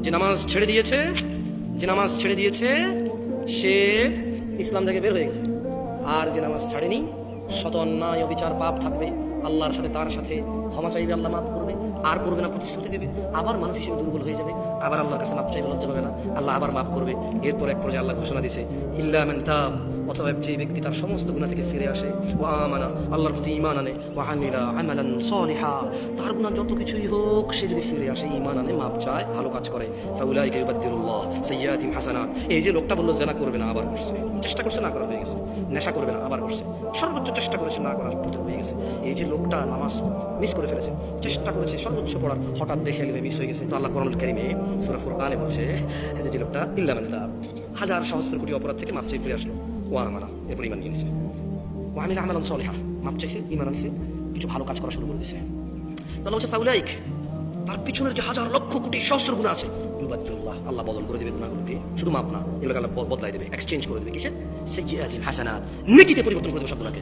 যে নামাজ ছেড়ে দিয়েছে সে ইসলাম থেকে বের হয়ে গেছে। আর যে নামাজ ছাড়েনি, শত অন্যায় অবিচার পাপ থাকবে, আল্লাহর সাথে তার সাথে ক্ষমা চাইবে, আল্লাহ মাফ করবে, আর করবে না, প্রতিশ্রুতি দেবে, আবার মানুষ হিসেবে দুর্বল হয়ে যাবে, আবার আল্লাহর কাছে মাফ চাইবে, লজ্জা পাবে না, আল্লাহ আবার মাফ করবে। এরপর এক পর্যায়ে আল্লাহ ঘোষণা দিয়েছে ইল্লা মান তাব, অথবা যে ব্যক্তি তার সমস্ত গুনাহ থেকে ফিরে আসে, ওয়া আমানা, আল্লাহর প্রতি ঈমান আনে, ওয়া আমিলা আমালান সালিহা, তার গুনাহ যত কিছুই হোক সে যদি ফিরে আসে, ঈমান আনে, মাপ চায়, ভালো কাজ করে, ফাউলাইকা ইউবাদদিলুল্লাহ সাইয়্যাতিহিম হাসানাত। এই যে লোকটা বললো জেনা করবে না, আবার করছে, চেষ্টা করছে না করা হয়ে গেছে, নেশা করবে না আবার করছে, সর্বোচ্চ চেষ্টা করেছে না করার পথে হয়ে গেছে। এই যে লোকটা নামাজ মিস করে ফেলেছে, চেষ্টা করেছে সর্বোচ্চ পড়ার, হঠাৎ দেখে গেলে মিস হয়ে গেছে, তো আল্লাহ কোরআনুল কারীমে সূরা ফুরকানে বলছে যে লোকটা ইল্লা মান তাব, হাজার সহস্র কোটি অপরাধ থেকে মাপ চেয়ে ফিরে আসলো, ওয়া আমানা, এরপর ঈমান নিয়ে নিছে, ওয়া আমিলা আমালান সালিহা, মাপ চাইছে, ঈমান আনছে, কিছু ভালো কাজ করা শুরু করে দিয়েছে। তাহলে হচ্ছে ফাউলাইক, তার পিছনের যে হাজার লক্ষ কোটি সহস্র গুনাহ আছে, ইউবাদদিলুল্লাহ, আল্লাহ বদল করে দেবে গুনাহগুলোকে, শুধু মাপ না, এগুলোকে আল্লাহ বদলাই দেবে, এক্সচেঞ্জ করে দেবে, কিসে? সাইয়্যাতিহিম হাসানাত, নেকিতে পরিবর্তন করে দেবে সব গুনাহকে।